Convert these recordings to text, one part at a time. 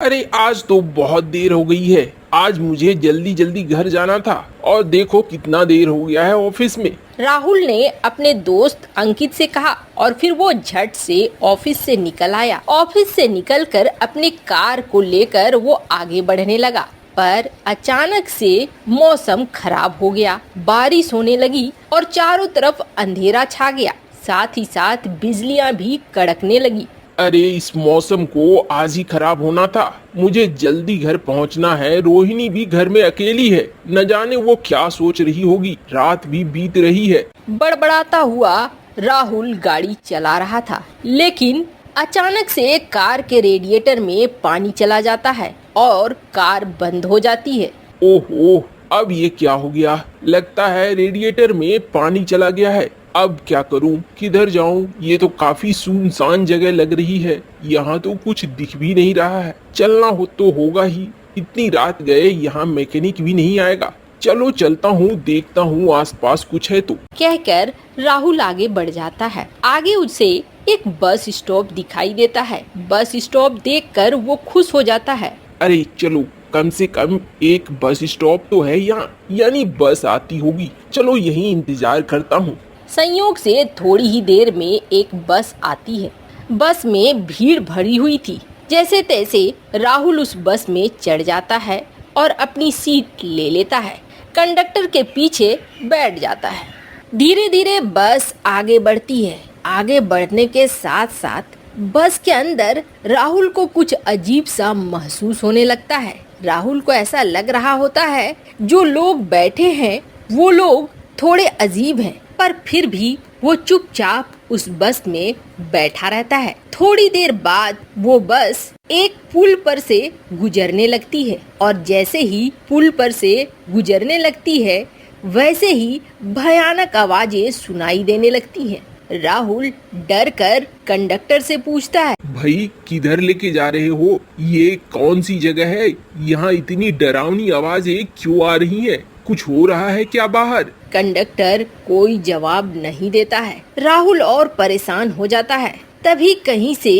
अरे आज तो बहुत देर हो गई है। आज मुझे जल्दी जल्दी घर जाना था और देखो कितना देर हो गया है ऑफिस में। राहुल ने अपने दोस्त अंकित से कहा और फिर वो झट से ऑफिस से निकल आया। ऑफिस से निकलकर अपनी कार को लेकर वो आगे बढ़ने लगा, पर अचानक से मौसम खराब हो गया। बारिश होने लगी और चारों तरफ अंधेरा छा गया, साथ ही साथ बिजलियां भी कड़कने लगी। अरे इस मौसम को आज ही खराब होना था। मुझे जल्दी घर पहुंचना है। रोहिणी भी घर में अकेली है, न जाने वो क्या सोच रही होगी। रात भी बीत रही है। बड़बड़ाता हुआ राहुल गाड़ी चला रहा था, लेकिन अचानक से कार के रेडिएटर में पानी चला जाता है और कार बंद हो जाती है। ओहो, अब ये क्या हो गया? लगता है रेडिएटर में पानी चला गया है। अब क्या करूं? किधर जाऊं? ये तो काफी सुनसान जगह लग रही है। यहाँ तो कुछ दिख भी नहीं रहा है। चलना हो तो होगा ही। इतनी रात गए, यहाँ मैकेनिक भी नहीं आएगा। चलो चलता हूँ, देखता हूँ आसपास कुछ है तो। कहकर राहुल आगे बढ़ जाता है। आगे उसे एक बस स्टॉप दिखाई देता है। बस स्टॉप देखकर वो खुश हो जाता है। अरे चलो, कम से कम एक बस स्टॉप तो है यहाँ, यानी बस आती होगी। चलो यहीं इंतजार करता हूँ। संयोग से थोड़ी ही देर में एक बस आती है। बस में भीड़ भरी हुई थी। जैसे तैसे राहुल उस बस में चढ़ जाता है और अपनी सीट ले लेता है। कंडक्टर के पीछे बैठ जाता है। धीरे धीरे बस आगे बढ़ती है। आगे बढ़ने के साथ साथ बस के अंदर राहुल को कुछ अजीब सा महसूस होने लगता है। राहुल को ऐसा लग रहा होता है जो लोग बैठे हैं वो लोग थोड़े अजीब हैं, पर फिर भी वो चुपचाप उस बस में बैठा रहता है। थोड़ी देर बाद वो बस एक पुल पर से गुजरने लगती है और जैसे ही पुल पर से गुजरने लगती है वैसे ही भयानक आवाजें सुनाई देने लगती हैं। राहुल डर कर कंडक्टर से पूछता है, भाई किधर लेके जा रहे हो? ये कौन सी जगह है? यहाँ इतनी डरावनी आवाजें क्यों आ रही हैं? कुछ हो रहा है क्या बाहर? कंडक्टर कोई जवाब नहीं देता है। राहुल और परेशान हो जाता है। तभी कहीं से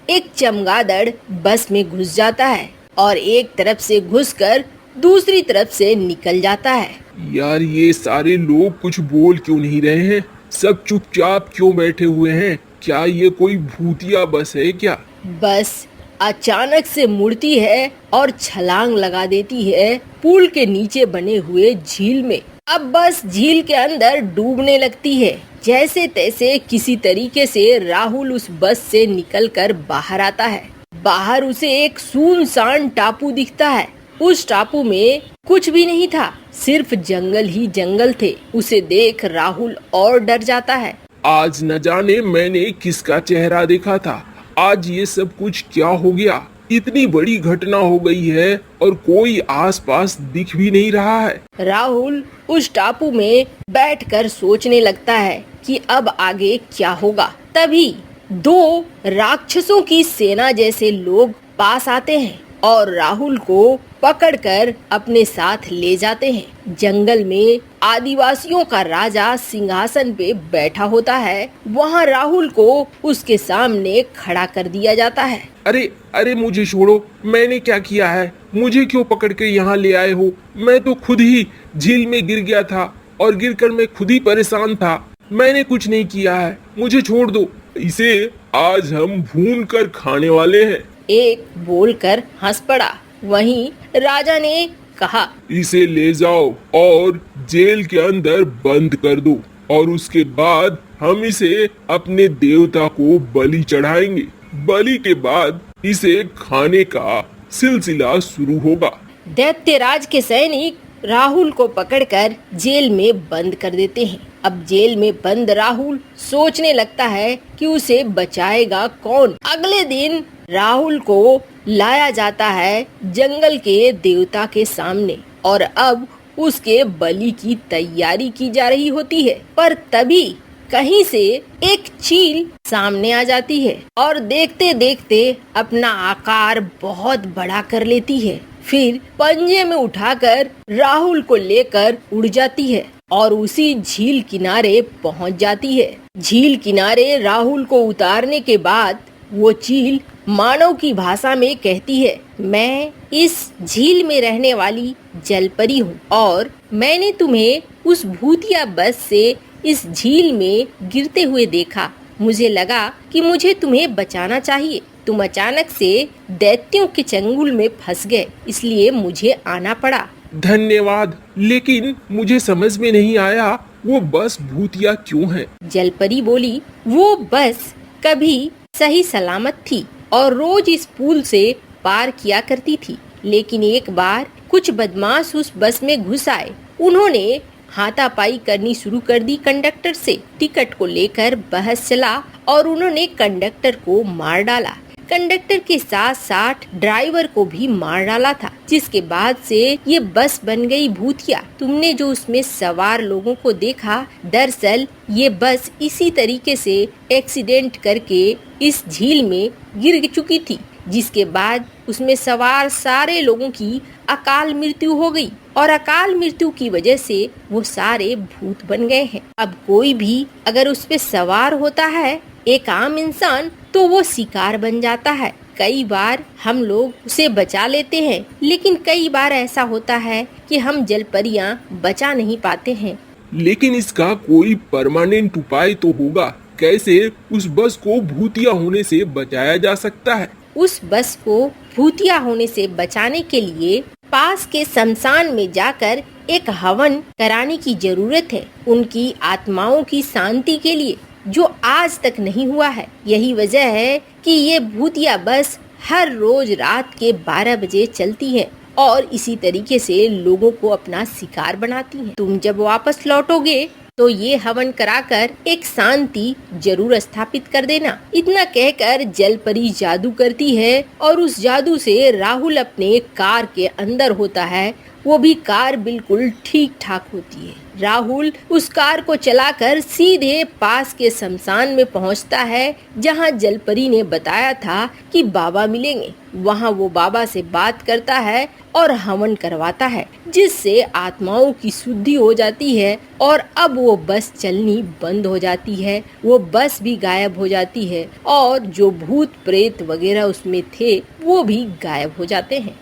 एक चमगादड़ बस में घुस जाता है और एक तरफ से घुसकर दूसरी तरफ से निकल जाता है। यार ये सारे लोग कुछ बोल क्यों नहीं रहे हैं? सब चुपचाप क्यों बैठे हुए हैं? क्या ये कोई भूतिया बस है क्या? बस अचानक से मुड़ती है और छलांग लगा देती है पुल के नीचे बने हुए झील में। अब बस झील के अंदर डूबने लगती है। जैसे तैसे किसी तरीके से राहुल उस बस से निकलकर बाहर आता है। बाहर उसे एक सुनसान टापू दिखता है। उस टापू में कुछ भी नहीं था, सिर्फ जंगल ही जंगल थे। उसे देख राहुल और डर जाता है। आज न जाने मैंने किसका चेहरा देखा था। आज ये सब कुछ क्या हो गया? इतनी बड़ी घटना हो गई है और कोई आसपास दिख भी नहीं रहा है। राहुल उस टापू में बैठकर सोचने लगता है कि अब आगे क्या होगा। तभी दो राक्षसों की सेना जैसे लोग पास आते हैं और राहुल को पकड़कर अपने साथ ले जाते हैं। जंगल में आदिवासियों का राजा सिंहासन पे बैठा होता है। वहाँ राहुल को उसके सामने खड़ा कर दिया जाता है। अरे अरे मुझे छोड़ो, मैंने क्या किया है? मुझे क्यों पकड़ के यहाँ ले आए हो? मैं तो खुद ही झील में गिर गया था और गिरकर मैं खुद ही परेशान था। मैंने कुछ नहीं किया है, मुझे छोड़ दो। इसे आज हम भून कर खाने वाले हैं। एक बोलकर हंस पड़ा। वहीं राजा ने कहा, इसे ले जाओ और जेल के अंदर बंद कर दो और उसके बाद हम इसे अपने देवता को बलि चढ़ाएंगे। बलि के बाद इसे खाने का सिलसिला शुरू होगा। दैत्यराज के सैनिक राहुल को पकड़कर जेल में बंद कर देते हैं। अब जेल में बंद राहुल सोचने लगता है कि उसे बचाएगा कौन। अगले दिन राहुल को लाया जाता है जंगल के देवता के सामने और अब उसके बलि की तैयारी की जा रही होती है। पर तभी कहीं से एक चील सामने आ जाती है और देखते देखते अपना आकार बहुत बड़ा कर लेती है। फिर पंजे में उठाकर राहुल को लेकर उड़ जाती है और उसी झील किनारे पहुंच जाती है। झील किनारे राहुल को उतारने के बाद वो चील मानव की भाषा में कहती है, मैं इस झील में रहने वाली जलपरी हूँ और मैंने तुम्हें उस भूतिया बस से इस झील में गिरते हुए देखा। मुझे लगा कि मुझे तुम्हें बचाना चाहिए। तुम अचानक से दैत्यों के चंगुल में फंस गए, इसलिए मुझे आना पड़ा। धन्यवाद, लेकिन मुझे समझ में नहीं आया वो बस भूतिया क्यों है। जलपरी बोली, वो बस कभी सही सलामत थी और रोज इस पुल से पार किया करती थी, लेकिन एक बार कुछ बदमाश उस बस में घुस आए। उन्होंने हाथापाई करनी शुरू कर दी कंडक्टर से। टिकट को लेकर बहस चला और उन्होंने कंडक्टर को मार डाला। कंडक्टर के साथ साथ ड्राइवर को भी मार डाला था, जिसके बाद से ये बस बन गई भूतिया। तुमने जो उसमें सवार लोगों को देखा, दरअसल ये बस इसी तरीके से एक्सीडेंट करके इस झील में गिर चुकी थी, जिसके बाद उसमें सवार सारे लोगों की अकाल मृत्यु हो गई और अकाल मृत्यु की वजह से वो सारे भूत बन गए हैं। अब कोई भी अगर उस पे सवार होता है, एक आम इंसान, तो वो शिकार बन जाता है। कई बार हम लोग उसे बचा लेते हैं, लेकिन कई बार ऐसा होता है कि हम जलपरियां बचा नहीं पाते हैं। लेकिन इसका कोई परमानेंट उपाय तो होगा। कैसे उस बस को भूतिया होने से बचाया जा सकता है? उस बस को भूतिया होने से बचाने के लिए पास के शमशान में जाकर एक हवन कराने की जरूरत है, उनकी आत्माओं की शांति के लिए, जो आज तक नहीं हुआ है। यही वजह है कि ये भूतिया बस हर रोज रात के 12 बजे चलती है और इसी तरीके से लोगों को अपना शिकार बनाती है। तुम जब वापस लौटोगे तो ये हवन कराकर एक शांति जरूर स्थापित कर देना। इतना कहकर जलपरी जादू करती है और उस जादू से राहुल अपने कार के अंदर होता है। वो भी कार बिल्कुल ठीक ठाक होती है। राहुल उस कार को चलाकर सीधे पास के शमशान में पहुंचता है, जहां जलपरी ने बताया था कि बाबा मिलेंगे। वहां वो बाबा से बात करता है और हवन करवाता है, जिससे आत्माओं की शुद्धि हो जाती है और अब वो बस चलनी बंद हो जाती है। वो बस भी गायब हो जाती है और जो भूत प्रेत वगैरह उसमें थे वो भी गायब हो जाते हैं।